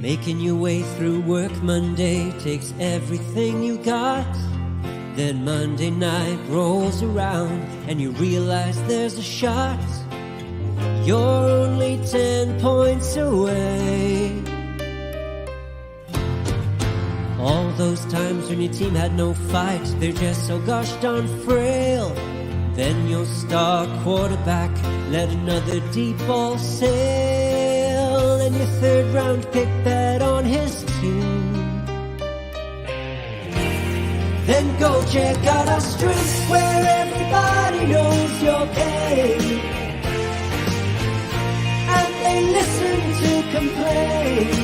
Making your way through work Monday takes everything you got. Then Monday night rolls around and you realize there's a shot. You're only 10 points away. All those times when your team had no fight, they're just so gosh darn frail. Then your star quarterback let another deep ball sail, and your third round pick bet on his team. Then go check out our streets where everybody knows your game, and they listen to complaints.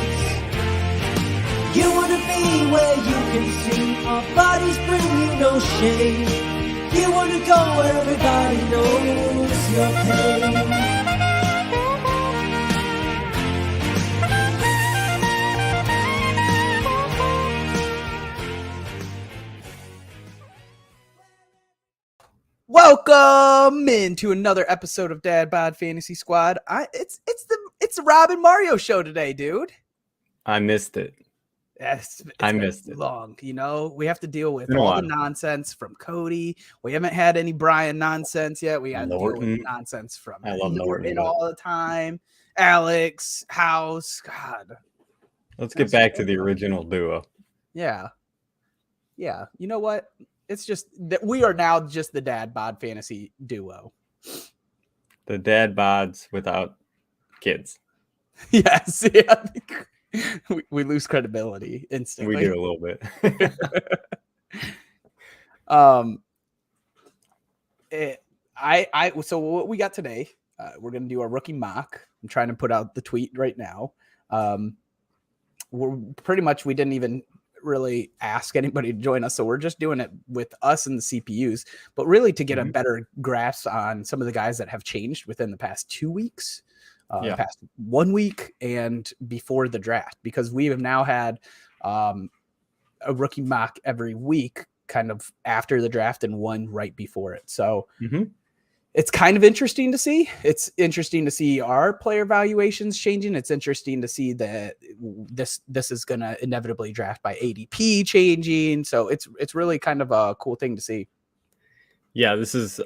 You wanna be where you can see our bodies bring you no shame. You wanna go where everybody knows your pain. Welcome into another episode of Dad Bod Fantasy Squad. It's the Rob and Mario show today, dude. I missed it. I missed it. Long, we have to deal with all the nonsense from Cody. We haven't had any Brian nonsense yet. We got to deal with nonsense from Norton all the time. Alex, House, God. Let's get back to the original duo. Yeah. You know what? It's just that we are now just the Dad Bod Fantasy duo. The Dad Bods without kids. Yes. Yeah. We lose credibility instantly. We do a little bit. So what we got today, we're going to do a rookie mock. I'm trying to put out the tweet right now. We didn't even really ask anybody to join us. So we're just doing it with us and the CPUs, but really to get a better grasp on some of the guys that have changed within the past 2 weeks. Past 1 week and before the draft, because we have now had a rookie mock every week kind of after the draft and one right before it. So it's kind of interesting to see. It's interesting to see our player valuations changing. It's interesting to see that this is going to inevitably draft by ADP changing. So it's really kind of a cool thing to see. Yeah, this is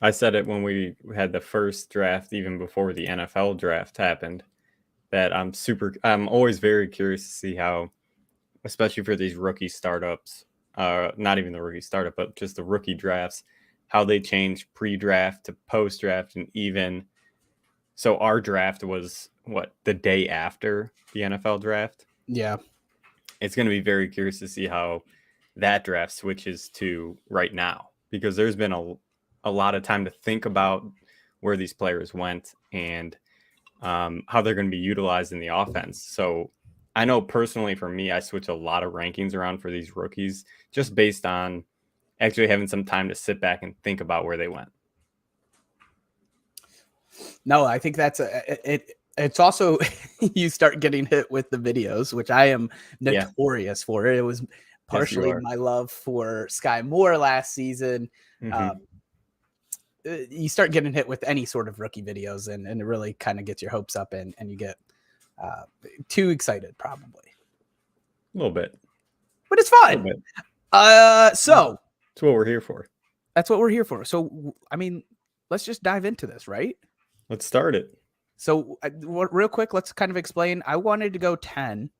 I said it when we had the first draft, even before the NFL draft happened, that I'm always very curious to see how, especially for these rookie startups, not even the rookie startup, but just the rookie drafts, how they change pre-draft to post-draft. And even so our draft was the day after the NFL draft. Yeah. It's going to be very curious to see how that draft switches to right now, because there's been a lot of time to think about where these players went and how they're going to be utilized in the offense. So I know personally for me, I switch a lot of rankings around for these rookies just based on actually having some time to sit back and think about where they went. No, I think that's it's also you start getting hit with the videos, which I am notorious for. It was partially my love for Sky Moore last season. You start getting hit with any sort of rookie videos and it really kind of gets your hopes up and you get too excited probably. A little bit. But it's fun. So that's what we're here for. That's what we're here for. So, I mean, let's just dive into this, right? Let's start it. So real quick, let's kind of explain. I wanted to go 10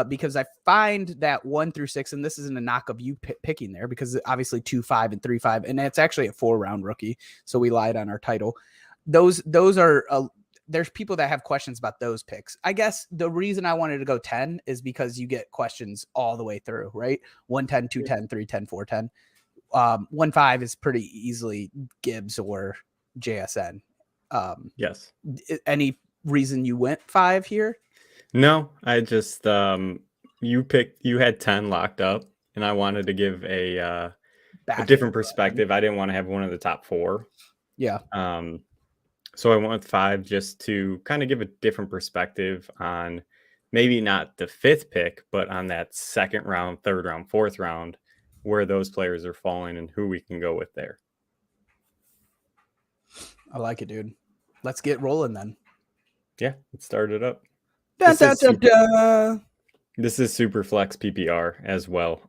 because I find that 1 through 6, and this isn't a knock of you picking there because obviously 2, 5, and 3, 5, and it's actually a 4-round rookie. So we lied on our title. Those are there's people that have questions about those picks. I guess the reason I wanted to go 10 is because you get questions all the way through, right? 110, 210, 310, 410. 1-5 is pretty easily Gibbs or JSN. Yes. Any reason you went 5 here? No, I just you had 10 locked up, and I wanted to give a different perspective. I didn't want to have one of the top 4. Yeah. So I went with 5 just to kind of give a different perspective on maybe not the 5th pick, but on that 2nd round, 3rd round, 4th round, where those players are falling and who we can go with there. I like it, dude. Let's get rolling then. Yeah, let's start it up. Dun, dun, dun, dun. This is super flex PPR as well.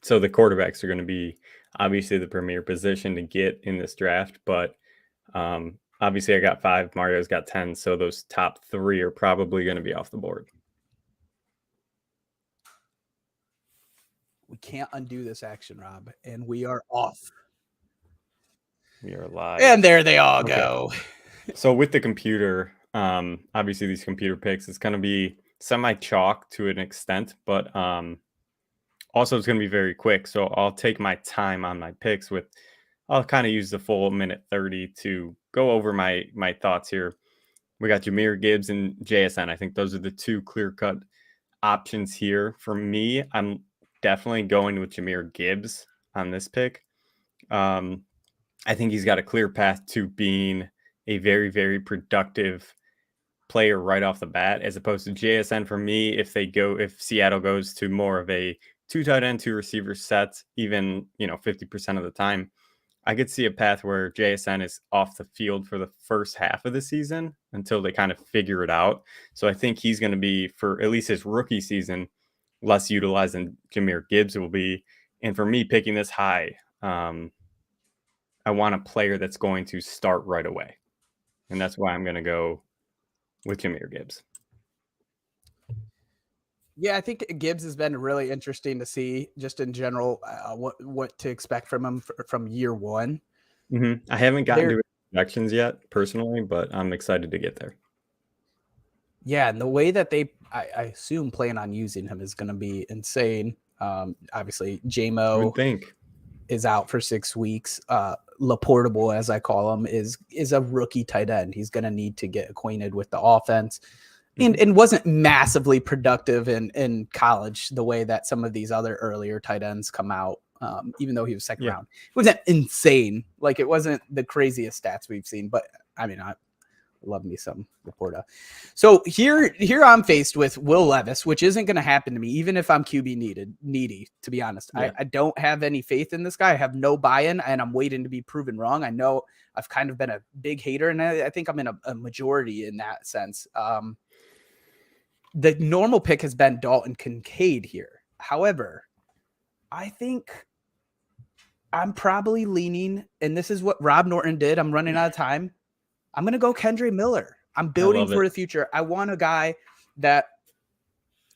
So the quarterbacks are going to be obviously the premier position to get in this draft, but obviously I got 5, Mario's got 10, so those top 3 are probably going to be off the board. We can't undo this action, Rob, and we are off. We are live. And there they all go. So with the computer, obviously these computer picks, it's going to be semi-chalk to an extent, but also it's going to be very quick. So I'll take my time on my picks I'll kind of use the full minute 30 to go over my thoughts here. We got Jahmyr Gibbs and JSN. I think those are the 2 clear-cut options here. For me, I'm definitely going with Jahmyr Gibbs on this pick. I think he's got a clear path to being a very, very productive player right off the bat, as opposed to JSN. For me, if Seattle goes to more of a 2 tight end, 2 receiver set, even 50% of the time, I could see a path where JSN is off the field for the first half of the season until they kind of figure it out. So I think he's going to be, for at least his rookie season, less utilized than Jahmyr Gibbs will be. And for me, picking this high, I want a player that's going to start right away. And that's why I'm going to go with Jahmyr Gibbs. Yeah, I think Gibbs has been really interesting to see just in general what to expect from him from year one. Mm-hmm. I haven't gotten to projections yet personally, but I'm excited to get there. Yeah, and the way that I assume plan on using him is going to be insane. Obviously, JMO is out for 6 weeks. Laportable, as I call him, is a rookie tight end. He's going to need to get acquainted with the offense. And wasn't massively productive in college the way that some of these other earlier tight ends come out, even though he was second round. It wasn't insane. Like, it wasn't the craziest stats we've seen. But, I mean, I love me some Laporta. So here I'm faced with Will Levis, which isn't going to happen to me, even if I'm QB needy, to be honest. Yeah. I don't have any faith in this guy. I have no buy-in, and I'm waiting to be proven wrong. I know I've kind of been a big hater, and I think I'm in a majority in that sense. The normal pick has been Dalton Kincaid here. However, I think I'm probably leaning, and this is what Rob Norton did. I'm running out of time. I'm going to go Kendre Miller. I'm building for the future. I want a guy that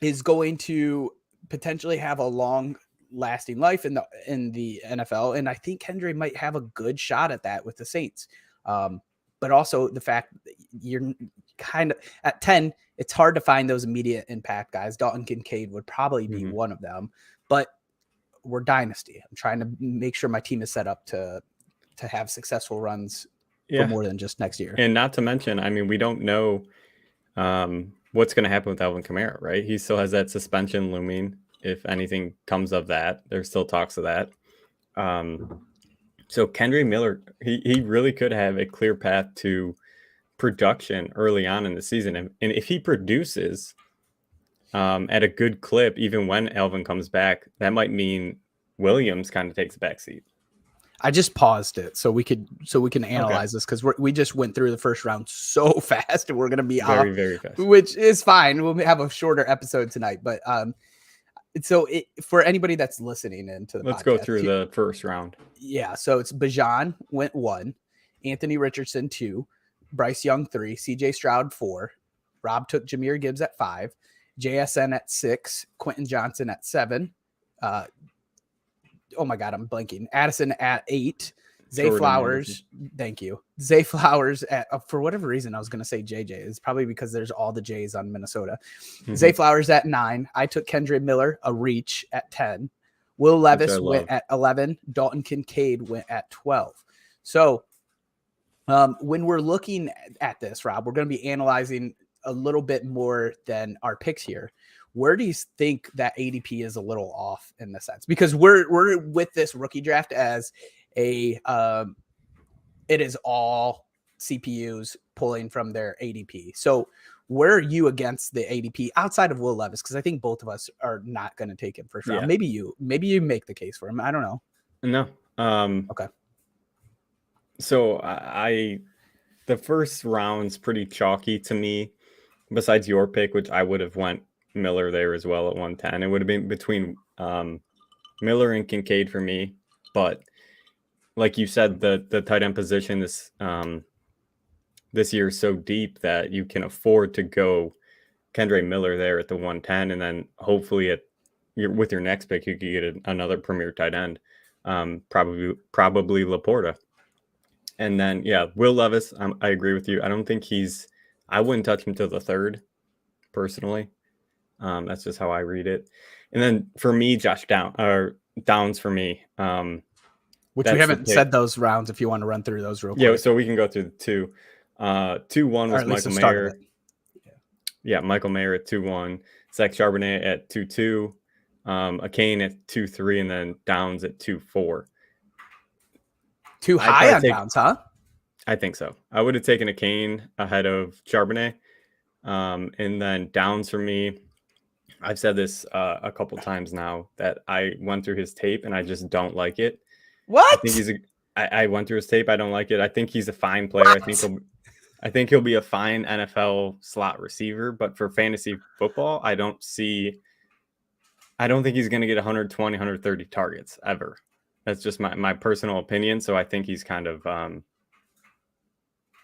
is going to potentially have a long lasting life in the NFL. And I think Kendre might have a good shot at that with the Saints. But also the fact that you're kind of at 10, it's hard to find those immediate impact guys. Dalton Kincaid would probably be one of them, but we're dynasty. I'm trying to make sure my team is set up to have successful runs for more than just next year. And not to mention, I mean, we don't know what's going to happen with Alvin Kamara, right? He still has that suspension looming. If anything comes of that, there's still talks of that. So Kendre Miller, he really could have a clear path to production early on in the season. And if he produces at a good clip, even when Alvin comes back, that might mean Williams kind of takes a backseat. I just paused it so we can analyze this, because we just went through the first round so fast, and we're going to be very, very fast, which is fine. We'll have a shorter episode tonight, but so for anybody that's listening into the let's podcast, go through the first round. Yeah, so it's Bijan went 1, Anthony Richardson 2, Bryce Young 3, CJ Stroud 4, Rob took Jahmyr Gibbs at 5, JSN at 6, Quentin Johnson at 7. Oh my God, I'm blanking. Addison at 8. Zay Flowers, thank you. Zay Flowers at, for whatever reason, I was going to say JJ. It's probably because there's all the J's on Minnesota. Zay Flowers at 9. I took Kendre Miller, a reach, at 10. Will Levis went at 11. Dalton Kincaid went at 12. So when we're looking at this, Rob, we're going to be analyzing a little bit more than our picks here. Where do you think that ADP is a little off in the sense? Because we're with this rookie draft as it is all CPUs pulling from their ADP. So where are you against the ADP outside of Will Levis? Because I think both of us are not going to take him first round. Maybe you make the case for him. I don't know. No. Okay. So the first round's pretty chalky to me. besides your pick, which I would have went Miller there as well at 110. It would have been between Miller and Kincaid for me. But like you said, the tight end position this year is so deep that you can afford to go Kendre Miller there at the 110, and then hopefully with your next pick you could get another premier tight end, probably Laporta. And then Will Levis, I agree with you. I wouldn't touch him till the third personally. That's just how I read it. And then for me, Josh Downs for me. Which we haven't said those rounds. If you want to run through those real quick. Yeah, so we can go through the two. 2-1 was Michael Mayer. Yeah, Michael Mayer at 2-1. Zach Charbonnet at 2-2. Akane at 2-3, and then Downs at 2-4. Too high on Downs, huh? I think so. I would have taken Akane ahead of Charbonnet. And then Downs for me, I've said this a couple times now that I went through his tape and I just don't like it. What? I went through his tape. I don't like it. I think he's a fine player. What? I think he'll be a fine NFL slot receiver, but for fantasy football, I don't think he's going to get 120, 130 targets ever. That's just my personal opinion. So I think he's kind of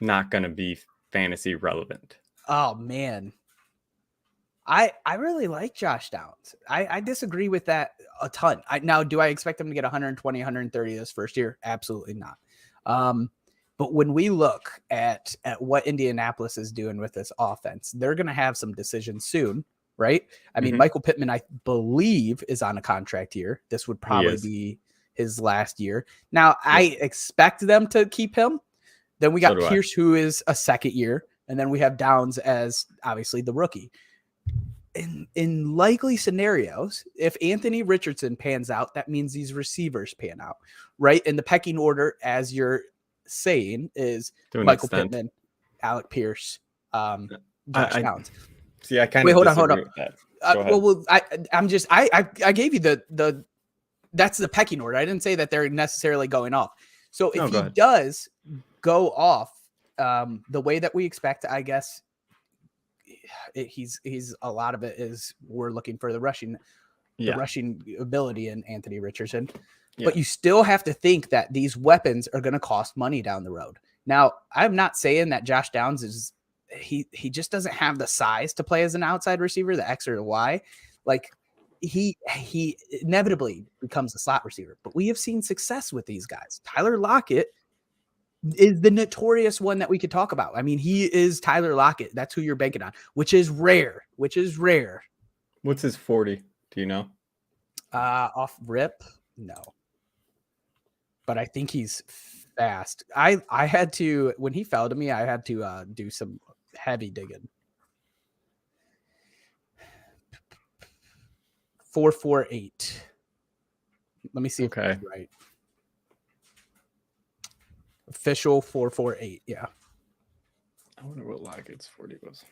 not going to be fantasy relevant. Oh man. I really like Josh Downs. I disagree with that a ton. Now, do I expect him to get 120, 130 this first year? Absolutely not. But when we look at what Indianapolis is doing with this offense, they're going to have some decisions soon, right? I mean, Michael Pittman, I believe, is on a contract year. This would probably be his last year. Now, I expect them to keep him. Then we got Pierce, who is a second year. And then we have Downs as obviously the rookie. In likely scenarios, if Anthony Richardson pans out, that means these receivers pan out, right? And the pecking order, as you're saying, is Michael Pittman, Alec Pierce, Josh Downs. See, I kind of hold on. I gave you the that's the pecking order. I didn't say that they're necessarily going off. So if he does go off the way that we expect, I guess he's a lot of it is we're looking for the rushing ability in Anthony Richardson. But you still have to think that these weapons are going to cost money down the road. Now, I'm not saying that Josh Downs is he just doesn't have the size to play as an outside receiver, the X or the Y. Like he inevitably becomes a slot receiver. But we have seen success with these guys. Tyler Lockett is the notorious one that we could talk about. I mean, he is Tyler Lockett. That's who you're banking on, which is rare. What's his 40? Do you know? Off rip? No. But I think he's fast. I had to, when he fell to me, I had to do some heavy digging. 4.48. Let me see if that's right. Official 4.48. Yeah. I wonder what Lockett's 40 was.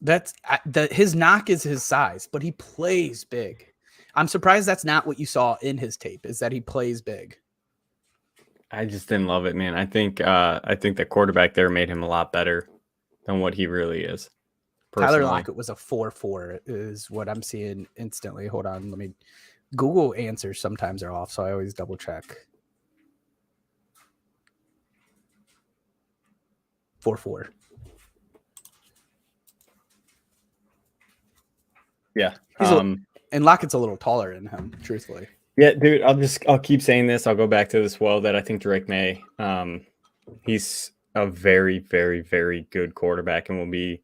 That's his knock is his size, but he plays big. I'm surprised that's not what you saw in his tape, is that he plays big. I just didn't love it, man. I think the quarterback there made him a lot better than what he really is. Personally. Tyler Lockett was a 4.4 is what I'm seeing instantly. Hold on. Let me Google answers sometimes are off, so I always double check. 4.4. Yeah. And Lockett's a little taller than him, truthfully. Yeah, dude, I'll keep saying this. I'll go back to this that I think Drake May, he's a very, very, very good quarterback and will be,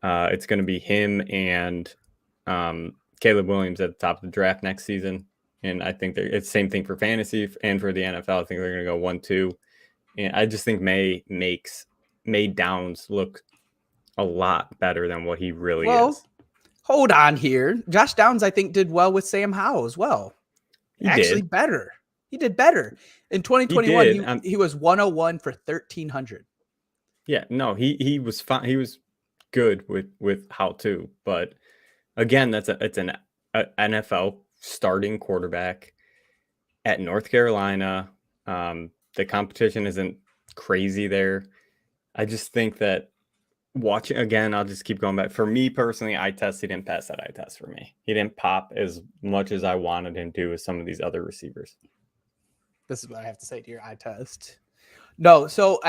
it's going to be him and Caleb Williams at the top of the draft next season. And I think it's the same thing for fantasy and for the NFL. I think they're going to go 1-2. And I just think May Downs look a lot better than what he really is. Hold on here. Josh Downs, I think, did well with Sam Howell as well. He did better. He did better. In 2021, he was 101 for 1,300. Yeah, no, he was fine. He was good with Howell too. But again, it's an NFL starting quarterback at North Carolina. The competition isn't crazy there. I just think that watching again, I'll just keep going back. For me personally, eye test, he didn't pass that eye test for me. He didn't pop as much as I wanted him to with some of these other receivers. This is what I have to say to your eye test. No, so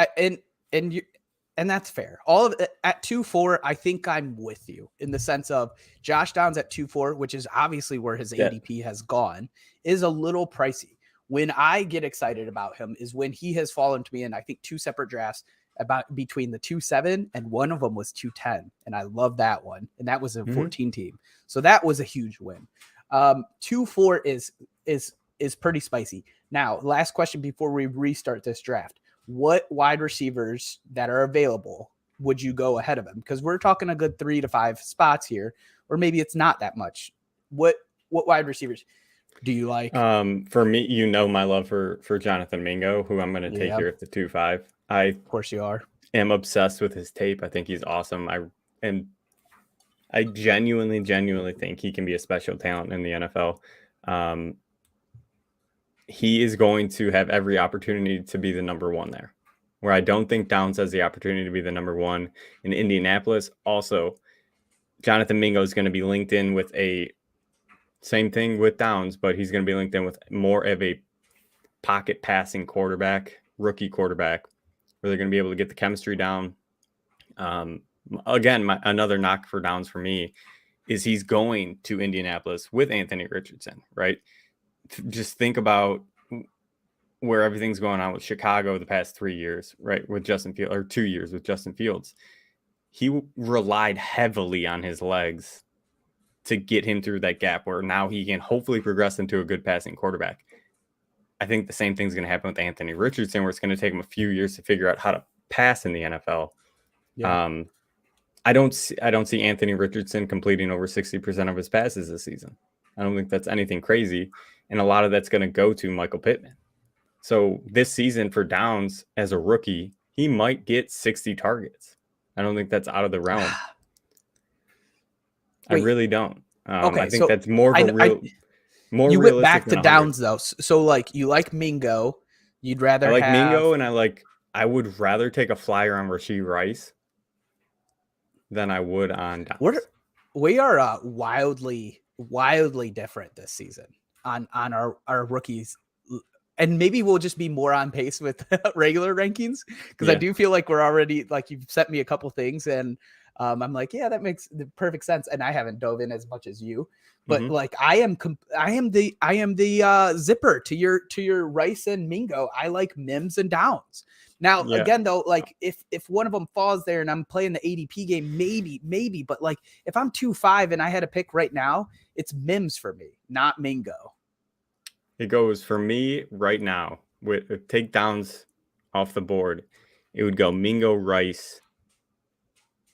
and that's fair. All of it at 2.4, I think I'm with you in the sense of Josh Downs at 2.4, which is obviously where his ADP has gone, is a little pricey. When I get excited about him is when he has fallen to me in, I think, 2 separate drafts about between the 2.7 and one of them was 2.10. And I love that one. And that was a 14 team. So that was a huge win. 2.4 is pretty spicy. Now, last question before we restart this draft. What wide receivers that are available would you go ahead of him? Because we're talking a good 3 to 5 spots here, or maybe it's not that much. What wide receivers do you like? For me, my love for Jonathan Mingo, who I'm going to take here at the 2.5. Of course you are. Am obsessed with his tape. I think he's awesome. I genuinely think he can be a special talent in the NFL. He is going to have every opportunity to be the number one there, where I don't think Downs has the opportunity to be the number one in Indianapolis. Also, Jonathan Mingo is going to be linked in with a same thing with Downs, but he's going to be linked in with more of a pocket passing quarterback, rookie quarterback, where they're going to be able to get the chemistry down. Again, another knock for Downs for me is he's going to Indianapolis with Anthony Richardson, right? Just think about where everything's going on with Chicago the past 3 years, right? With Justin Fields, or 2 years with Justin Fields. He relied heavily on his legs to get him through that gap where now he can hopefully progress into a good passing quarterback. I think the same thing's going to happen with Anthony Richardson, where it's going to take him a few years to figure out how to pass in the NFL. Yeah. I don't see Anthony Richardson completing over 60% of his passes this season. I don't think that's anything crazy. And a lot of that's going to go to Michael Pittman. So this season for Downs as a rookie, he might get 60 targets. I don't think that's out of the realm. Wait, I really don't. Okay, I think that's more of a real. More you went back to Downs though. So like you like Mingo. You'd rather I like Mingo, and I would rather take a flyer on Rashee Rice than I would on Downs. We are wildly different this season on our rookies, and maybe we'll just be more on pace with regular rankings, because I do feel like we're already, like, you've sent me a couple things and I'm like, yeah, that makes the perfect sense, and I haven't dove in as much as you, but like I am the zipper to your Rice and Mingo. I like Mims and Downs. Now, again, though, like if one of them falls there and I'm playing the ADP game, maybe, but like if I'm 2.5 and I had a pick right now, it's Mims for me, not Mingo. It goes for me right now with take Downs off the board. It would go Mingo, Rice,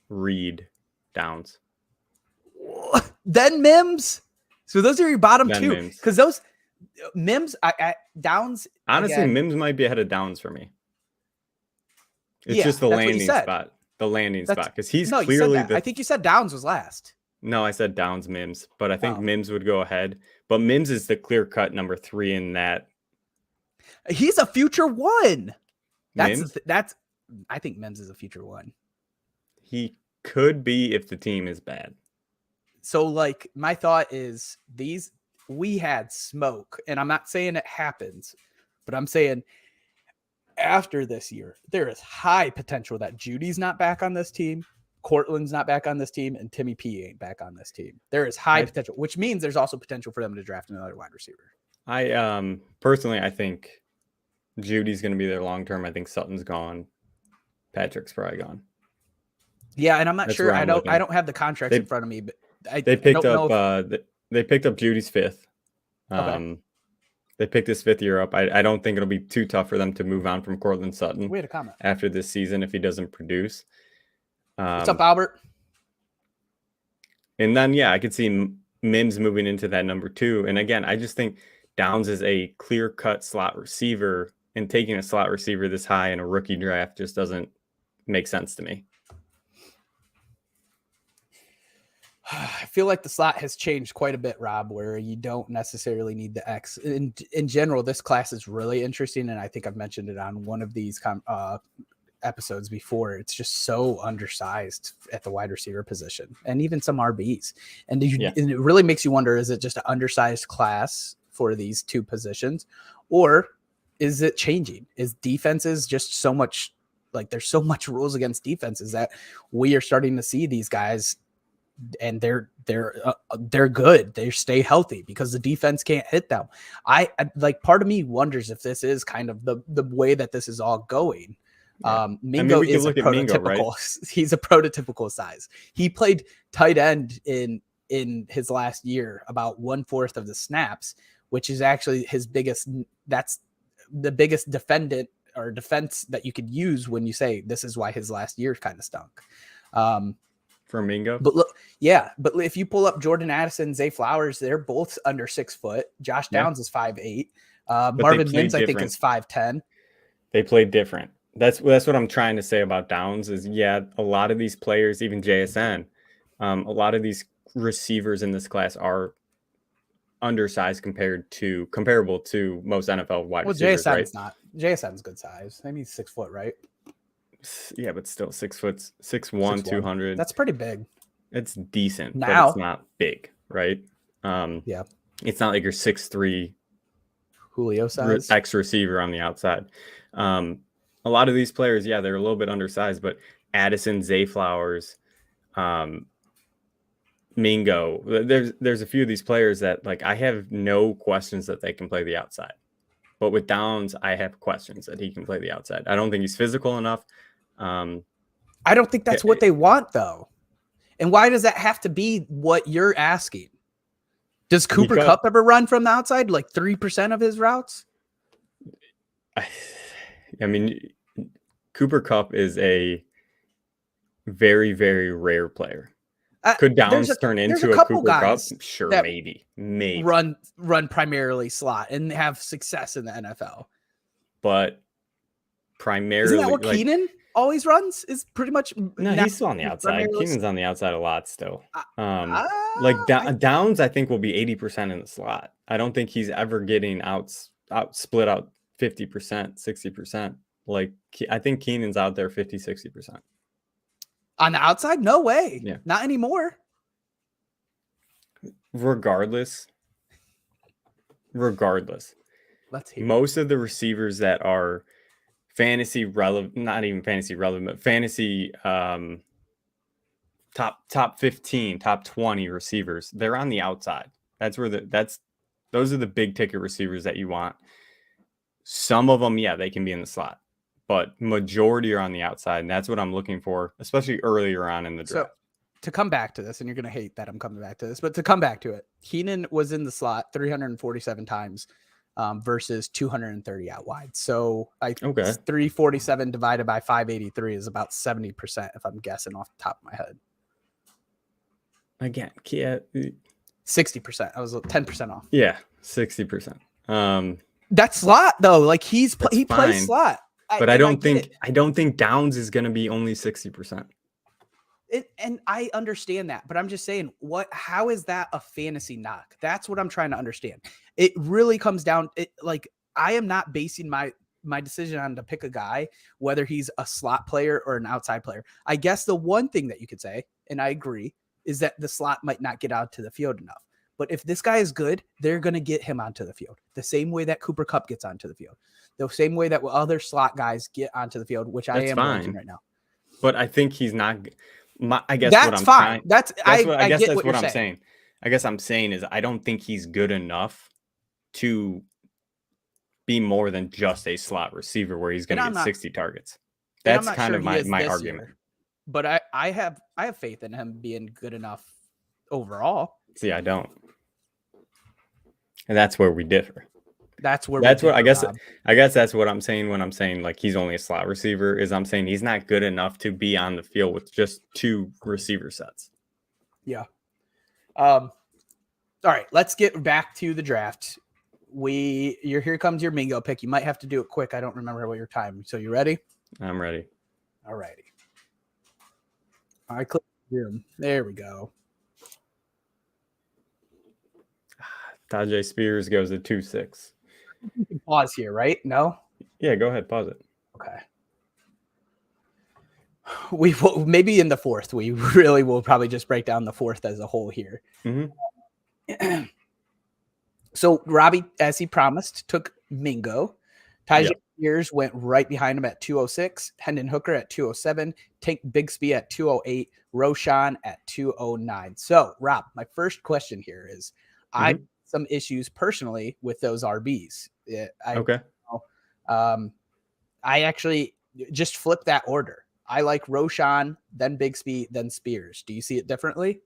Reed, Downs. Then Mims. So those are your bottom then two, because those Mims, Downs. Honestly, again, Mims might be ahead of Downs for me. It's just the landing spot. The landing spot, because he's clearly. I think you said Downs was last. No, I said Downs, Mims, but I think Mims would go ahead. But Mims is the clear-cut number 3 in that. He's a future one. That's. I think Mims is a future one. He could be if the team is bad. So, like, my thought is we had smoke, and I'm not saying it happens, but I'm saying after this year, there is high potential that Judy's not back on this team, Cortland's not back on this team, and Timmy P ain't back on this team. There is high potential, which means there's also potential for them to draft another wide receiver. I personally, I think Judy's going to be there long term. I think Sutton's gone. Patrick's probably gone. Yeah, and I'm not sure. I don't have the contracts in front of me, but they picked up Judy's 5th. Okay. They picked his 5th year up. I don't think it'll be too tough for them to move on from Cortland Sutton. We had a comment after this season if he doesn't produce. What's up, Albert? And then, I could see Mims moving into that number 2. And again, I just think Downs is a clear-cut slot receiver, and taking a slot receiver this high in a rookie draft just doesn't make sense to me. I feel like the slot has changed quite a bit, Rob, where you don't necessarily need the X. In general, this class is really interesting, and I think I've mentioned it on one of these episodes before. It's just so undersized at the wide receiver position, and even some RBs. And it really makes you wonder: is it just an undersized class for these two positions, or is it changing? Is defenses just so much like there's so much rules against defenses that we are starting to see these guys? And they're good. They stay healthy because the defense can't hit them. I like part of me wonders if this is kind of the way that this is all going. Yeah. Mingo is a prototypical. Mingo, right? He's a prototypical size. He played tight end in his last year, about 1/4 of the snaps, which is actually his biggest. That's the biggest defense that you could use when you say this is why his last year kind of stunk. For Mingo. But look, but if you pull up Jordan Addison, Zay Flowers, they're both under 6 foot. Josh Downs is 5'8". Marvin Mims, I think, is 5'10". They played different. That's what I'm trying to say about Downs is, a lot of these players, even JSN, a lot of these receivers in this class are undersized comparable to most NFL wide receivers. JSN's not. JSN's good size. I mean, 6 foot, right? Yeah, but still 6 foot, 6'1", 200. That's pretty big. It's decent, now, but it's not big, right? It's not like you're 6'3", Julio size X receiver on the outside. A lot of these players, they're a little bit undersized, but Addison, Zay Flowers, Mingo, there's a few of these players that like I have no questions that they can play the outside. But with Downs, I have questions that he can play the outside. I don't think he's physical enough. I don't think that's what they want, though. And why does that have to be what you're asking? Does Cooper Kupp ever run from the outside, like 3% of his routes? I mean, Cooper Kupp is a very, very rare player. Could Downs turn into a Cooper Kupp? Sure, maybe run primarily slot and have success in the NFL. But primarily, isn't that what Keenan always runs? Is pretty much he's still on the outside. Keenan's on the outside a lot still. Downs, I think, will be 80% in the slot. I don't think he's ever getting split out 50%, 60%. Like I think Keenan's out there 50, 60%. On the outside? No way. Yeah. Not anymore. Regardless, let's hear most of the receivers that are fantasy relevant, not even fantasy relevant, but fantasy top 15, top 20 receivers, they're on the outside. Those are the big ticket receivers that you want. Some of them, they can be in the slot, but majority are on the outside, and that's what I'm looking for, especially earlier on in the draft. So to come back to this, and you're going to hate that I'm coming back to this, but to come back to it, Keenan was in the slot 347 times versus 230 out wide. So 347 divided by 583 is about 70%, if I'm guessing off the top of my head. Again, 60%. I was 10% off. Yeah, 60%. That's slot though. Like he plays slot. But I don't think Downs is going to be only 60%. And I understand that, but I'm just saying, how is that a fantasy knock? That's what I'm trying to understand. It really comes down. I am not basing my decision on to pick a guy, whether he's a slot player or an outside player. I guess the one thing that you could say, and I agree, is that the slot might not get out to the field enough. But if this guy is good, they're going to get him onto the field the same way that Cooper Kupp gets onto the field, the same way that other slot guys get onto the field, which I am watching right now. But I think he's not. I guess that's what I'm fine. Trying, I guess that's what I'm saying. I guess I'm saying is I don't think he's good enough to be more than just a slot receiver where he's going to get 60 targets. That's kind of my argument. But I have faith in him being good enough overall. See, I don't. And that's where we differ. That's what I guess that's what I'm saying when I'm saying like he's only a slot receiver, is I'm saying he's not good enough to be on the field with just two receiver sets. Yeah. All right, let's get back to the draft. Here comes your Mingo pick. You might have to do it quick. I don't remember what your time. So you ready? I'm ready. All righty. All right, click Zoom. There we go. Tajay Spears goes to 2.6. Pause here, right? No? Yeah, go ahead. Pause it. Okay. We will, maybe in the fourth, we really will probably just break down the fourth as a whole here. Mm-hmm. So Robbie, as he promised, took Mingo. Tajay Yep. Spears went right behind him at 206. Hendon Hooker at 207. Tank Bigsby at 208. Roshan at 209. So, Rob, my first question here is I have some issues personally with those RBs. Okay. I actually just flip that order. I like Roshan, then Bigsby, then Spears. Do you see it differently?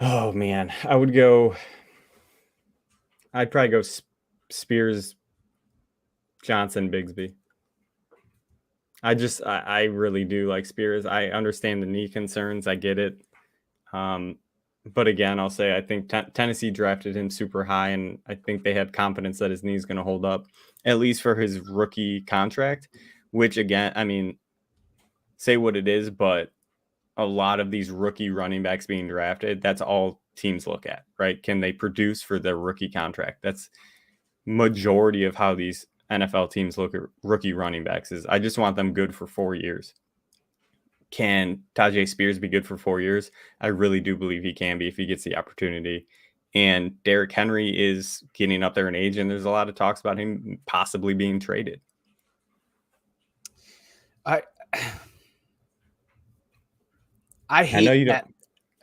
Oh man, I'd probably go Spears, Johnson, Bigsby. I really do like Spears. I understand the knee concerns. I get it. But again, I'll say I think Tennessee drafted him super high, and I think they have confidence that his knee is going to hold up, at least for his rookie contract, which again, I mean, say what it is, but a lot of these rookie running backs being drafted, that's all teams look at, right? Can they produce for their rookie contract? That's majority of how these NFL teams look at rookie running backs is I just want them good for 4 years. Can Tajay Spears be good for 4 years? I really do believe he can be if he gets the opportunity. And Derrick Henry is getting up there in age, and there's a lot of talks about him possibly being traded. I hate that.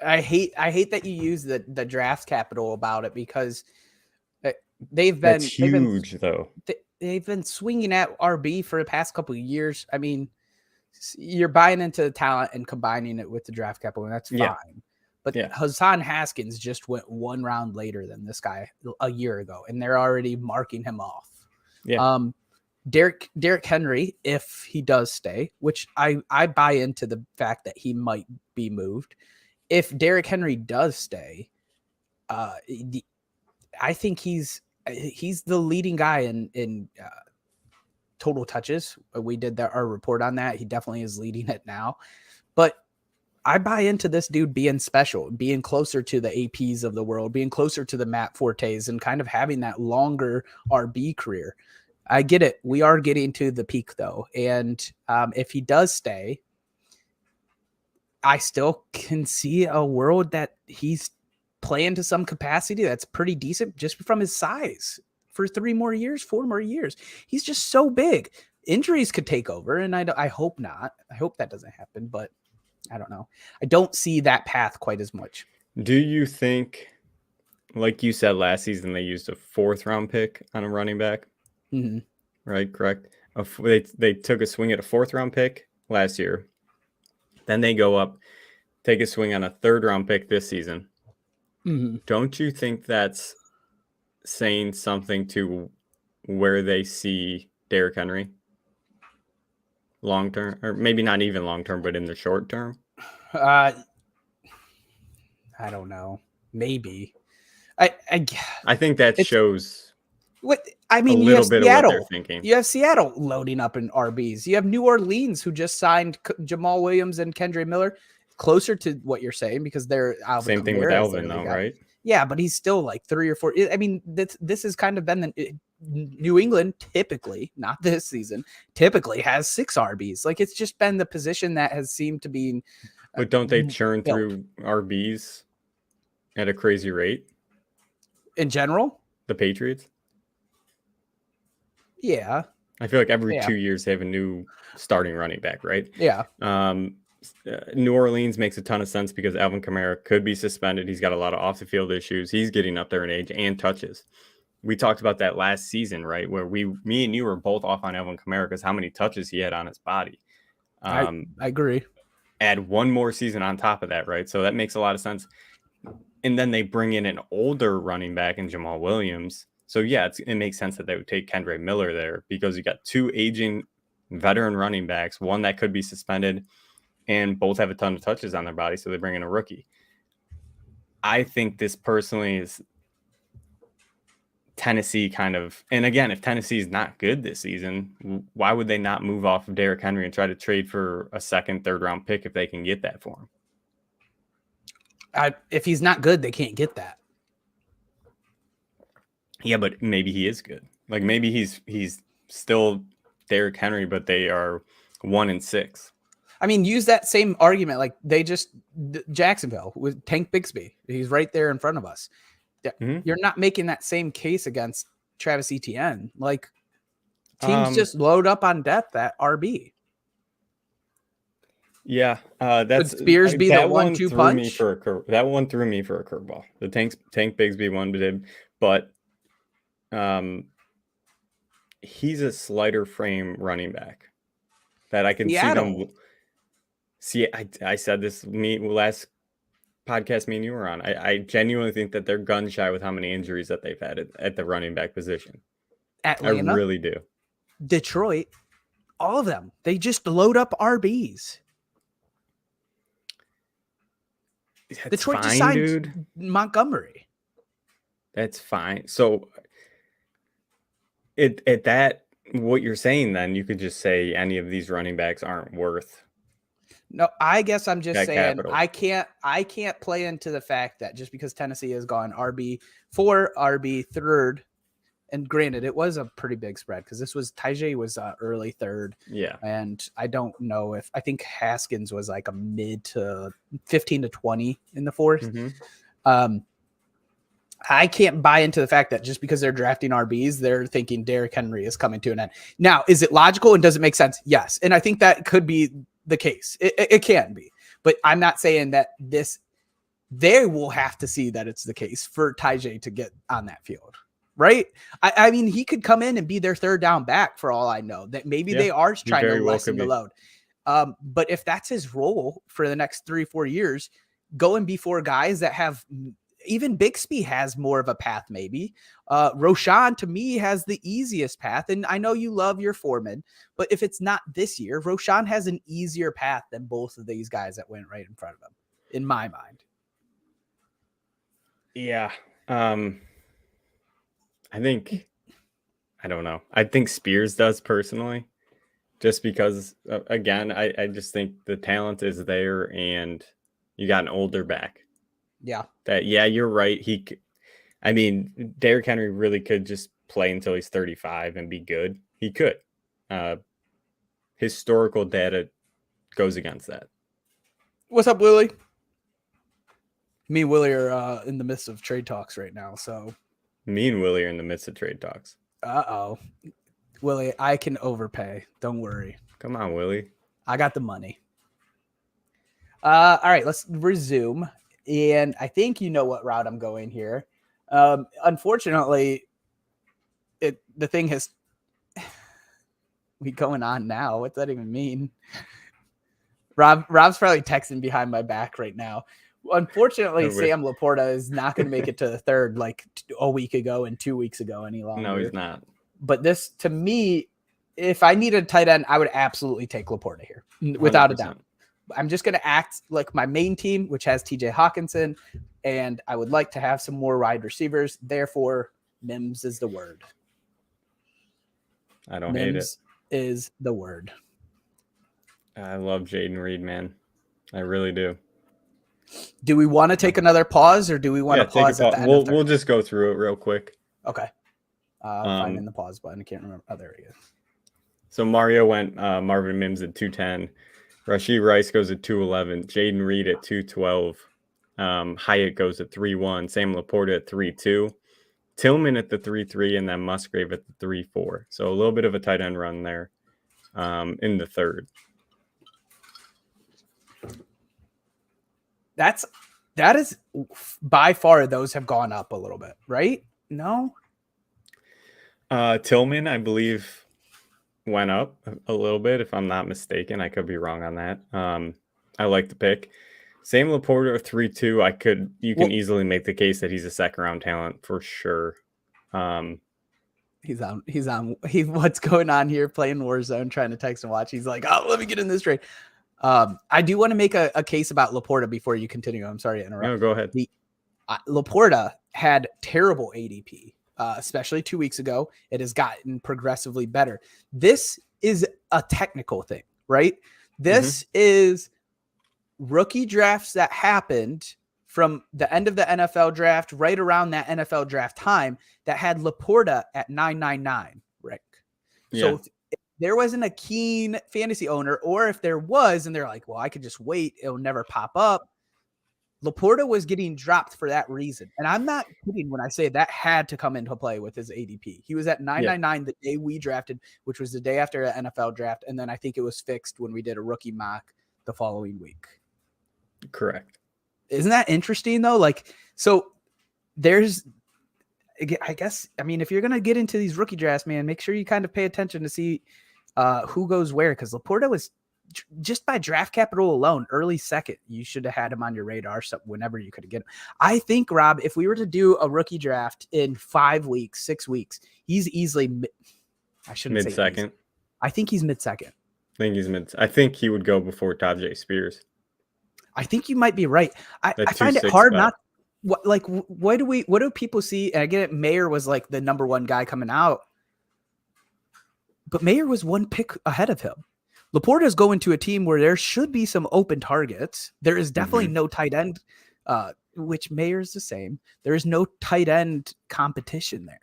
I hate that you use the draft capital about it because they've been huge though. They've been swinging at RB for the past couple of years. I mean, you're buying into the talent and combining it with the draft capital, and that's fine. But Hassan Haskins just went 1 round later than this guy a year ago, and they're already marking him off. Yeah. Derrick Henry, if he does stay, which I buy into the fact that he might be moved. If Derrick Henry does stay, I think he's the leading guy in total touches. We did our report on that. He definitely is leading it now. But I buy into this dude being special, being closer to the APs of the world, being closer to the Matt Fortes, and kind of having that longer RB career. I get it. We are getting to the peak, though. And if he does stay, I still can see a world that he's playing to some capacity that's pretty decent just from his size for 4 more years. He's just so big. Injuries could take over, and I hope not. I hope that doesn't happen, but I don't know. I don't see that path quite as much. Do you think, like you said last season, they used a 4th round pick on a running back? Mm-hmm. Right, correct. They took a swing at a 4th round pick last year. Then they go up, take a swing on a 3rd round pick this season. Mm-hmm. Don't you think that's saying something to where they see Derrick Henry long term, or maybe not even long term, but in the short term? I don't know. Maybe. I think that shows. What I mean, you have Seattle. You have Seattle loading up in RBs. You have New Orleans, who just signed Jamal Williams and Kendre Miller, closer to what you're saying because they're Alvin. Same thing with Alvin, though, right? Yeah, but he's still like 3 or 4. I mean, this has kind of been New England typically, not this season, typically has 6 RBs. Like it's just been the position that has seemed to be. But don't they churn through RBs at a crazy rate? In general, the Patriots. Yeah. I feel like every 2 years they have a new starting running back, right? Yeah. New Orleans makes a ton of sense because Alvin Kamara could be suspended. He's got a lot of off the field issues. He's getting up there in age and touches. We talked about that last season, right? Where me and you were both off on Alvin Kamara because how many touches he had on his body. I agree. Add 1 more season on top of that, right? So that makes a lot of sense. And then they bring in an older running back in Jamal Williams. So yeah, it makes sense that they would take Kendre Miller there because you got 2 aging veteran running backs, one that could be suspended, and both have a ton of touches on their body. So they bring in a rookie. I think this personally is Tennessee kind of, and again, if Tennessee is not good this season, why would they not move off of Derrick Henry and try to trade for a second, third round pick if they can get that for him? If he's not good, they can't get that. Yeah, but maybe he is good. Like maybe he's still Derrick Henry, but they are 1-6. I mean, use that same argument. Like Jacksonville with Tank Bigsby. He's right there in front of us. You're not making that same case against Travis Etienne. Like teams just load up on depth at RB. Yeah, that's Could Spears be the 1-2 punch? That one threw me for a curveball. The Tank Bigsby one did, but he's a slighter frame running back that I can see them. I said this last podcast me and you were on. I genuinely think that they're gun shy with how many injuries that they've had at the running back position. Atlanta, I really do. Detroit, all of them. They just load up RBs. That's Detroit fine, just signed dude. Montgomery. That's fine. So at that, what you're saying, then you could just say any of these running backs aren't worth. No, I guess I'm just saying capital. I can't play into the fact that just because Tennessee has gone RB4, RB3rd, and granted, it was a pretty big spread because Tajay was early third. Yeah. And I don't know I think Haskins was like a mid to 15 to 20 in the fourth. Mm-hmm. I can't buy into the fact that just because they're drafting RBs, they're thinking Derrick Henry is coming to an end. Now, is it logical and does it make sense? Yes. And I think that could be the case. It can be, but I'm not saying that they will have to see that it's the case for Tajay to get on that field. Right. I mean, he could come in and be their third down back for all I know. That maybe they are trying to lessen the load. But if that's his role for the next 3-4 years, going before guys that have even Bixby has more of a path, maybe. Roschon, to me, has the easiest path. And I know you love your Foreman, but if it's not this year, Roschon has an easier path than both of these guys that went right in front of him, in my mind. Yeah. I don't know. I think Spears does personally, just because, again, I just think the talent is there and you got an older back. Yeah. You're right. Derrick Henry really could just play until he's 35 and be good. He could. Historical data goes against that. What's up, Willie? Me and Willie are in the midst of trade talks right now, so. Me and Willie are in the midst of trade talks. Uh-oh. Willie, I can overpay. Don't worry. Come on, Willie. I got the money. All right, let's resume. And I think you know what route I'm going here. Unfortunately, the thing has we going on now. What's that even mean? Rob's probably texting behind my back right now. Unfortunately, Sam Laporta is not going to make it to the third like a week ago and 2 weeks ago any longer. No, he's not. But this, to me, if I needed a tight end, I would absolutely take Laporta here, without 100%. A doubt. I'm just going to act like my main team, which has TJ Hawkinson, and I would like to have some more wide receivers. Therefore, Mims is the word. I don't hate it. Mims is the word. I love Jaden Reed, man. I really do. Do we want to take another pause, or do we want to pause at the end? We'll just go through it real quick. Okay. Finding the pause button. I can't remember. Oh, there he is. So Mario went Marvin Mims at 210. Rashee Rice goes at 211. Jaden Reed at 212. Hyatt goes at 3-1. Sam Laporta at 3-2. Tillman at the 3-3, and then Musgrave at the 3-4. So a little bit of a tight end run there in the third. That is by far, those have gone up a little bit, right? No? Tillman, I believe, went up a little bit, if I'm not mistaken. I could be wrong on that. I like the pick. Sam Laporta 3-2. You can easily make the case that he's a second round talent for sure. He's on what's going on here, playing Warzone, trying to text and watch. He's like, oh, let me get in this trade. I do want to make a case about Laporta before you continue. I'm sorry to interrupt. No, go ahead. Laporta had terrible ADP especially 2 weeks ago. It has gotten progressively better. This is a technical thing, right? This is rookie drafts that happened from the end of the NFL draft, right around that NFL draft time, that had Laporta at 999, Rick. So if there wasn't a keen fantasy owner, or if there was, and they're like, well, I could just wait, it'll never pop up. Laporta was getting dropped for that reason. And I'm not kidding when I say that had to come into play with his ADP. He was at 999 the day we drafted, which was the day after the NFL draft. And then I think it was fixed when we did a rookie mock the following week. Correct. Isn't that interesting though? Like, so there's, I guess, I mean, if you're going to get into these rookie drafts, man, make sure you kind of pay attention to see who goes where. Cause Laporta was just by draft capital alone, early second, you should have had him on your radar. So whenever you could get him, I think, Rob, if we were to do a rookie draft in 5 weeks, 6 weeks, he's easily, I shouldn't say mid-second. I think he's mid-second. I think he would go before Tajay Spears. I think you might be right. I find it hard not. What do people see? And I get it. Mayer was like the number one guy coming out, but Mayer was one pick ahead of him. Laporta is going to a team where there should be some open targets. There is definitely no tight end, which Mayer's the same. There is no tight end competition there.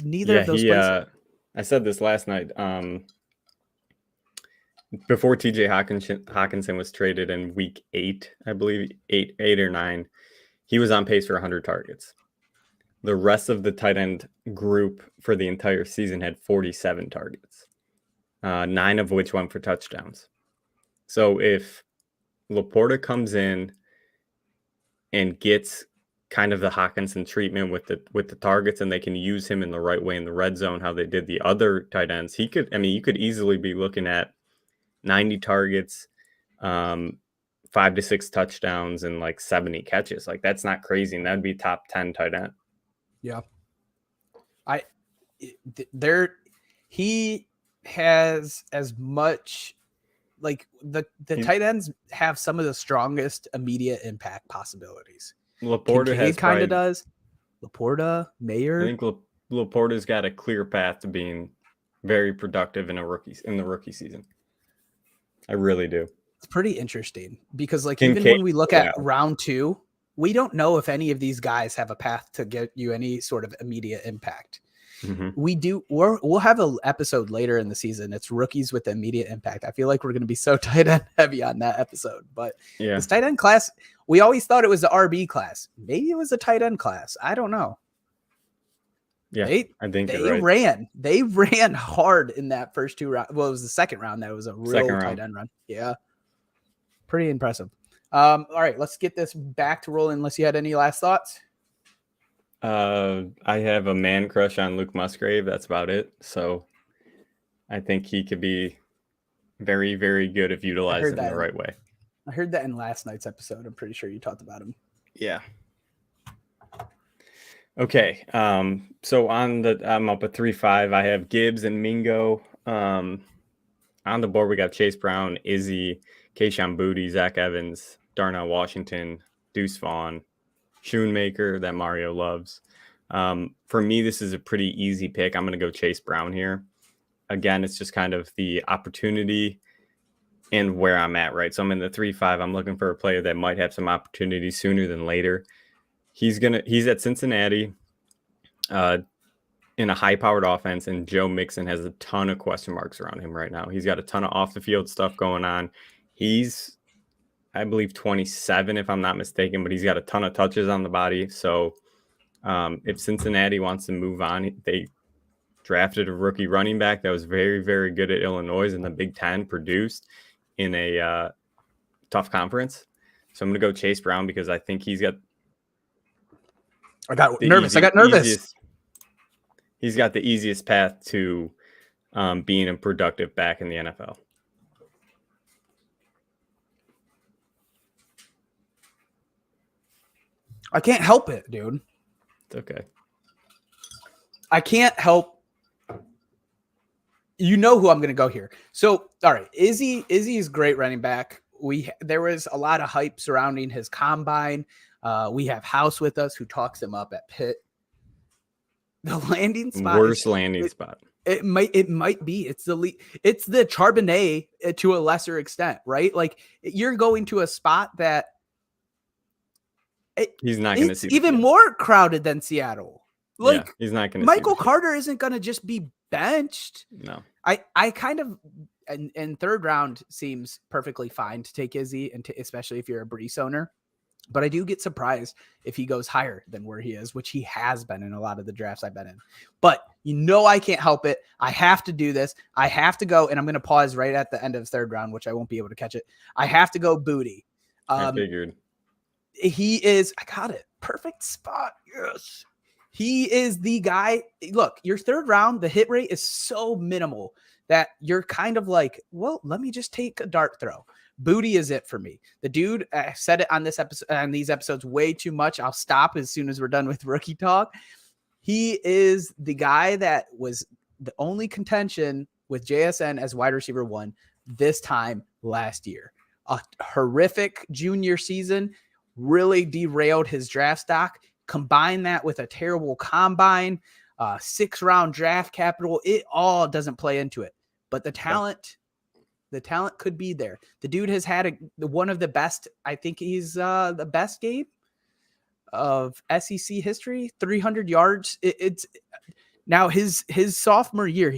Neither of those places. I said this last night. Before TJ Hawkinson was traded in week 8, I believe 8 or 9, he was on pace for 100 targets. The rest of the tight end group for the entire season had 47 targets, 9 of which went for touchdowns. So if Laporta comes in and gets kind of the Hawkinson treatment with the targets, and they can use him in the right way in the red zone, how they did the other tight ends, you could easily be looking at 90 targets, 5 to 6 touchdowns, and like 70 catches. Like, that's not crazy. And that'd be top 10 tight end. Yeah. He has as much, like the tight ends have some of the strongest immediate impact possibilities. Laporta has kind of does. Laporta, Mayer. I think Laporta's got a clear path to being very productive in the rookie season. I really do. It's pretty interesting because, like, even when we look at round 2, we don't know if any of these guys have a path to get you any sort of immediate impact. We do. We'll have an episode later in the season. It's rookies with immediate impact. I feel like we're going to be so tight end heavy on that episode, but this tight end class, we always thought it was the RB class. Maybe it was a tight end class. I don't know. Yeah, I think they ran hard in that first 2 rounds. Well, it was the second round that was a real tight end run. Yeah. Pretty impressive. All right, let's get this back to rolling unless you had any last thoughts. I have a man crush on Luke Musgrave. That's about it. So I think he could be very, very good if utilized in the right way. I heard that in last night's episode. I'm pretty sure you talked about him. Yeah. Okay. So I'm up at 3-5. I have Gibbs and Mingo. On the board, we got Chase Brown, Izzy, Kayshon Boutte, Zach Evans, Darnell Washington, Deuce Vaughn, Schoonmaker that Mario loves. For me, this is a pretty easy pick. I'm going to go Chase Brown here. Again, it's just kind of the opportunity and where I'm at, right? So I'm in the 3-5. I'm looking for a player that might have some opportunity sooner than later. He's at Cincinnati in a high-powered offense, and Joe Mixon has a ton of question marks around him right now. He's got a ton of off-the-field stuff going on. He's, I believe, 27, if I'm not mistaken, but he's got a ton of touches on the body. So if Cincinnati wants to move on, they drafted a rookie running back that was very, very good at Illinois in the Big Ten, produced in a tough conference. So I'm going to go Chase Brown because I think he's got... I got nervous. He's got the easiest path to being a productive back in the NFL. I can't help it, dude. It's okay. I can't help. You know who I'm going to go here. So, all right. Izzy is great running back. There was a lot of hype surrounding his combine. We have House with us who talks him up at Pitt. The landing spot Worst landing spot. It might be. It's the Charbonnet to a lesser extent, right? Like you're going to a spot that he's not going to see even more crowded than Seattle. Like he's not going to. Michael Carter isn't going to just be benched. No, I kind of and third round seems perfectly fine to take Izzy, and especially if you're a Brees owner. But I do get surprised if he goes higher than where he is, which he has been in a lot of the drafts I've been in. But I can't help it. I have to do this. I have to go, and I'm going to pause right at the end of third round, which I won't be able to catch it. I have to go Booty. I figured. He is, I got it. Perfect spot. Yes. He is the guy. Look, your third round, the hit rate is so minimal that you're kind of like, well, let me just take a dart throw. Booty is it for me. The dude, I said it on this episode, on these episodes way too much. I'll stop as soon as we're done with rookie talk. He is the guy that was the only contention with JSN as wide receiver 1 this time last year. A horrific junior season really derailed his draft stock. Combine that with a terrible combine, 6-round draft capital. It all doesn't play into it, but the talent could be there. The dude has had one of the best. I think he's the best game of SEC history. 300 yards. It's now his sophomore year.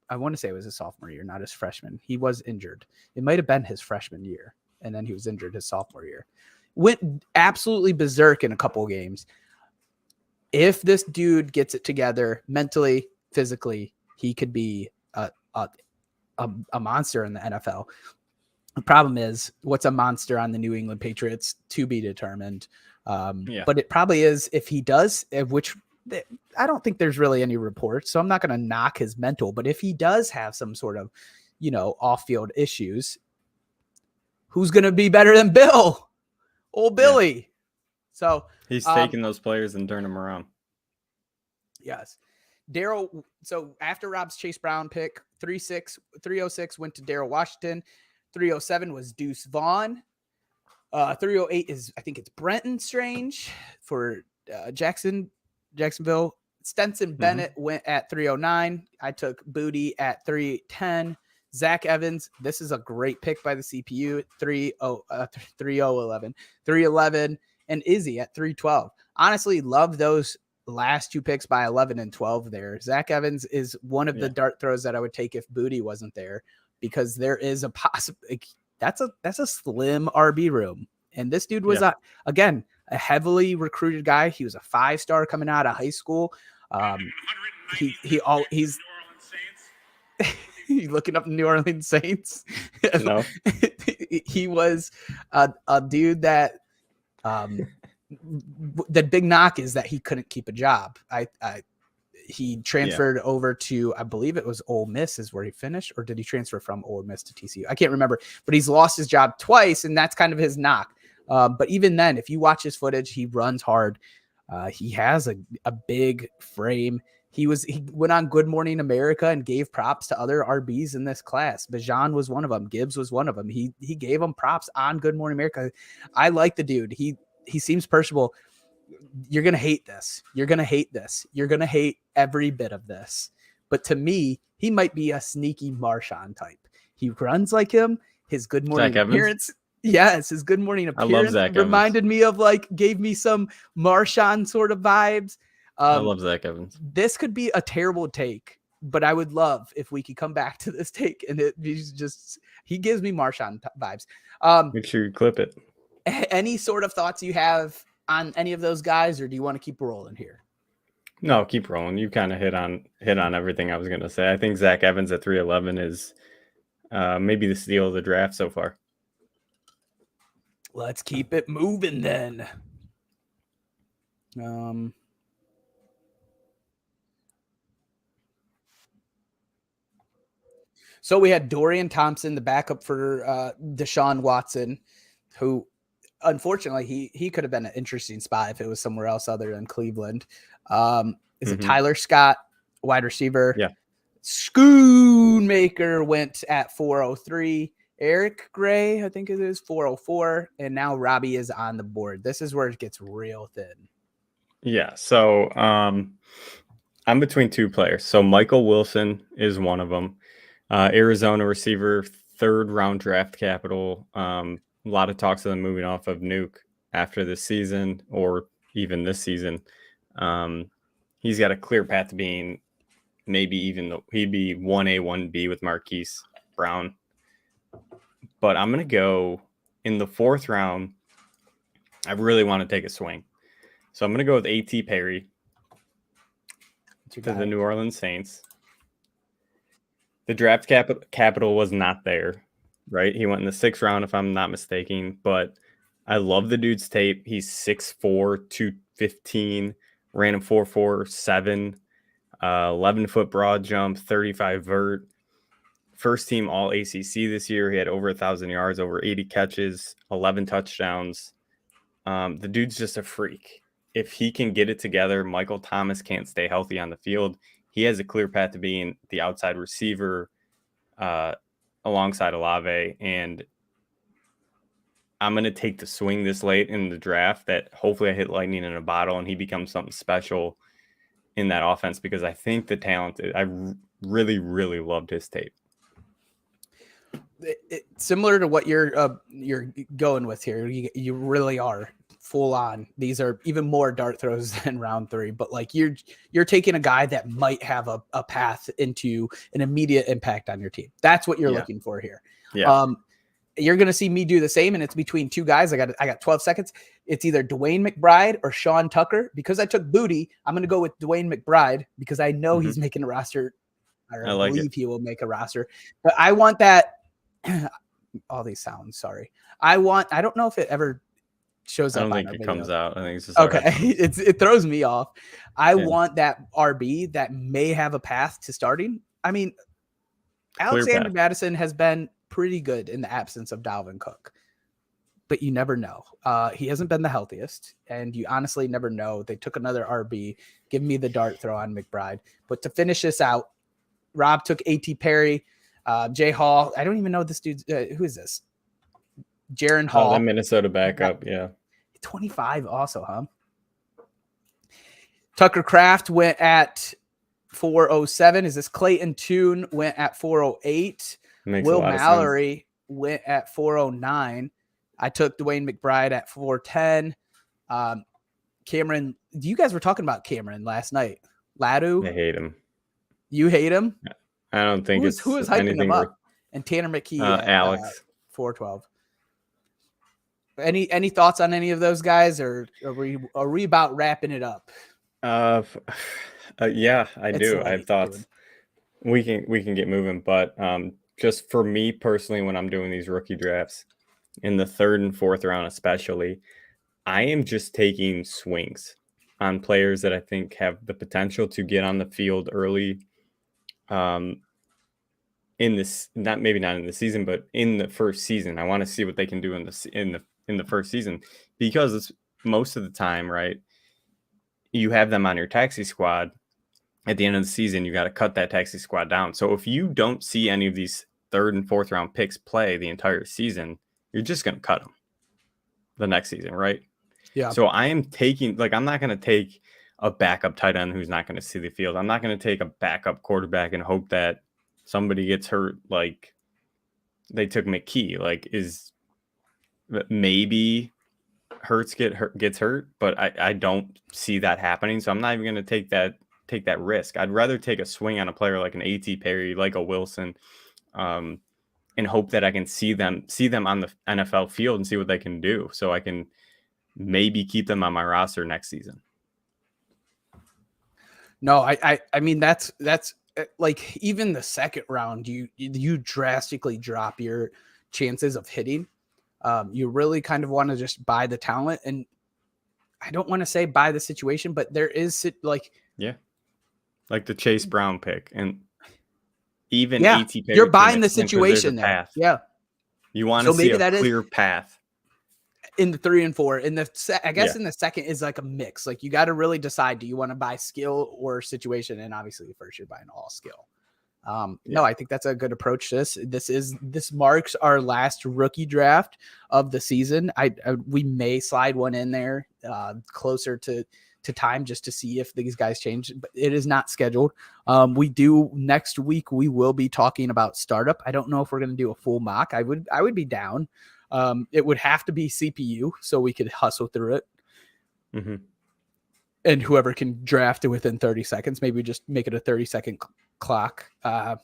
I want to say it was his sophomore year, not his freshman. He was injured. It might have been his freshman year, and then he was injured his sophomore year. Went absolutely berserk in a couple of games. If this dude gets it together mentally, physically, he could be a monster in the NFL. The problem is, what's a monster on the New England Patriots to be determined. But it probably is if he does, which I don't think there's really any reports, so I'm not going to knock his mental. But if he does have some sort of, off-field issues, who's going to be better than Bill? Old Billy. Yeah. So he's taking those players and turning them around. Yes. Daryl. So after Rob's Chase Brown pick, 306 went to Daryl Washington. 307 was Deuce Vaughn. 308 is, I think it's Brenton Strange for Jacksonville. Stenson Bennett went at 309. I took Booty at 310. Zach Evans, this is a great pick by the CPU, 311, and Izzy at 312. Honestly, love those last two picks by 11 and 12 there. Zach Evans is one of the dart throws that I would take if Booty wasn't there, because there is a possibility. That's a slim RB room. And this dude was again, a heavily recruited guy. He was a 5-star coming out of high school. He's you looking up New Orleans Saints? No. He was a dude that the big knock is that he couldn't keep a job. He transferred over to, I believe it was Ole Miss is where he finished, or did he transfer from Ole Miss to TCU? I can't remember, but he's lost his job twice, and that's kind of his knock. But even then, if you watch his footage, he runs hard. He has a big frame. He went on Good Morning America and gave props to other RBs in this class. Bijan was one of them. Gibbs was one of them. He gave them props on Good Morning America. I like the dude. He seems personable. You're going to hate this. You're going to hate this. You're going to hate every bit of this. But to me, he might be a sneaky Marshawn type. He runs like him. His Good Morning appearance. Yes, his Good Morning appearance reminded me of gave me some Marshawn sort of vibes. I love Zach Evans. This could be a terrible take, but I would love if we could come back to this take and he gives me Marshawn vibes. Make sure you clip it. Any sort of thoughts you have on any of those guys, or do you want to keep rolling here? No, keep rolling. You kind of hit on everything I was going to say. I think Zach Evans at 311 is maybe the steal of the draft so far. Let's keep it moving then. So we had Dorian Thompson, the backup for Deshaun Watson, who unfortunately he could have been an interesting spot if it was somewhere else other than Cleveland. Is it Tyler Scott, wide receiver? Yeah. Schoonmaker went at 403. Eric Gray, I think it is 404. And now Robbie is on the board. This is where it gets real thin. Yeah. So I'm between two players. So Michael Wilson is one of them. Arizona receiver, 3rd round draft capital. A lot of talks of them moving off of Nuke after this season or even this season. He's got a clear path to being maybe even though he'd be 1A, 1B with Marquise Brown. But I'm going to go in the 4th round. I really want to take a swing. So I'm going to go with A.T. Perry to the New Orleans Saints. The draft capital was not there, right? He went in the 6th round, if I'm not mistaken. But I love the dude's tape. He's 6'4", 215, ran a 4.47, 11-foot broad jump, 35 vert. First team all ACC this year. He had over 1,000 yards, over 80 catches, 11 touchdowns. The dude's just a freak. If he can get it together, Michael Thomas can't stay healthy on the field. He has a clear path to being the outside receiver alongside Olave. And I'm going to take the swing this late in the draft that hopefully I hit lightning in a bottle and he becomes something special in that offense because I think the talent, I really, really loved his tape. Similar to what you're going with here. You really are full on. These are even more dart throws than round 3, but like you're taking a guy that might have a path into an immediate impact on your team. That's what you're looking for here. Yeah. You're going to see me do the same, and it's between two guys. I got 12 seconds. It's either Dwayne McBride or Sean Tucker. Because I took Booty, I'm going to go with Dwayne McBride because I know he's making a roster. I believe he will make a roster. But I want that. All these sounds. Sorry. I don't know if it ever shows up. I don't think it comes out. I think it's just okay. It throws me off. I want that RB that may have a path to starting. I mean, Alexander Madison has been pretty good in the absence of Dalvin Cook, but you never know. He hasn't been the healthiest, and you honestly never know. They took another RB. Give me the dart throw on McBride. But to finish this out, Rob took A.T. Perry, Jay Hall. I don't even know this dude's. Who is this? Jaron Hall. Oh, the Minnesota backup. Yeah. 25 also, huh? Tucker Kraft went at 407. Is this Clayton Tune went at 408? Will Mallory went at 409. I took Dwayne McBride at 410. Cameron, you guys were talking about Cameron last night. Ladu? I hate him. You hate him? I don't think who is hyping him up? And Tanner McKee at Alex. 412. Any thoughts on any of those guys, or are we about wrapping it up? Yeah, I do. I have thoughts. We can get moving, but just for me personally, when I'm doing these rookie drafts in the 3rd and 4th round, especially, I am just taking swings on players that I think have the potential to get on the field early. In this, not in the season, but in the first season, I want to see what they can do in the first season, because it's most of the time, right? You have them on your taxi squad. At the end of the season, you got to cut that taxi squad down. So if you don't see any of these 3rd and 4th round picks play the entire season, you're just going to cut them the next season, right? Yeah. So I am taking, I'm not going to take a backup tight end who's not going to see the field. I'm not going to take a backup quarterback and hope that somebody gets hurt. Like they took McKee. Is maybe Hurts gets hurt, but I don't see that happening. So I'm not even going to take that risk. I'd rather take a swing on a player like an A.T. Perry, like a Wilson, and hope that I can see them on the NFL field and see what they can do, so I can maybe keep them on my roster next season. No, I mean that's like even the 2nd round, you drastically drop your chances of hitting. You really kind of want to just buy the talent, and I don't want to say buy the situation, but there is like the Chase Brown pick, and even A.T. Perry, you're buying the situation there. Path. Yeah, you want to see a clear path in the 3 and 4. In the in the 2nd is like a mix. Like you got to really decide: do you want to buy skill or situation? And obviously, first you're buying all skill. No, I think that's a good approach to this. This marks our last rookie draft of the season. We may slide one in there closer to to time just to see if these guys change, but it is not scheduled. Next week we will be talking about startup. I don't know if we're going to do a full mock. I would be down. It would have to be CPU so we could hustle through it. Mm-hmm. And whoever can draft it within 30 seconds, maybe just make it a 30-second clock. It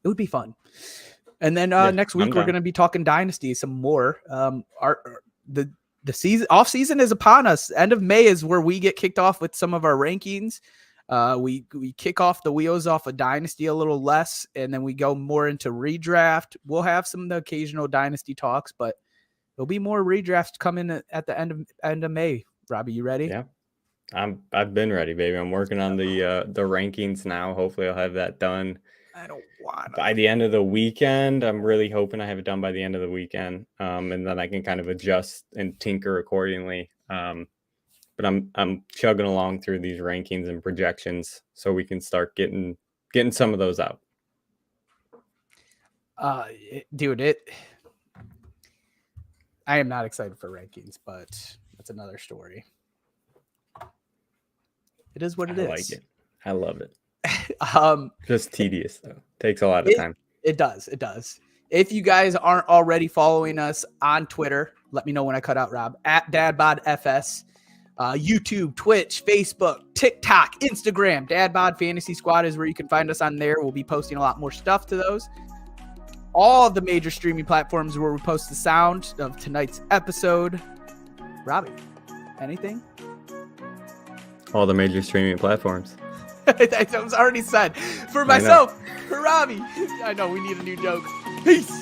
would be fun. And then next week we're going to be talking Dynasty some more. The season off season is upon us. End of May is where we get kicked off with some of our rankings. We kick off the wheels off of Dynasty a little less, and then we go more into redraft. We'll have some of the occasional Dynasty talks, but there'll be more redrafts coming at the end of May. Robbie, you ready? Yeah, I've been ready, baby. I'm working on the rankings now. Hopefully, I'll have that done. I don't want by the end of the weekend. I'm really hoping I have it done by the end of the weekend, and then I can kind of adjust and tinker accordingly. But I'm chugging along through these rankings and projections so we can start getting some of those out. Dude, I am not excited for rankings, but that's another story. It is what it is. I like it. I love it. Just tedious though. Takes a lot of time. It does. If you guys aren't already following us on Twitter, let me know when I cut out Rob at DadBodFS, YouTube, Twitch, Facebook, TikTok, Instagram. DadBod Fantasy Squad is where you can find us on there. We'll be posting a lot more stuff to those. All of the major streaming platforms where we post the sound of tonight's episode. Robbie, anything? All the major streaming platforms. That was already said. For myself, for Robbie. I know we need a new joke. Peace.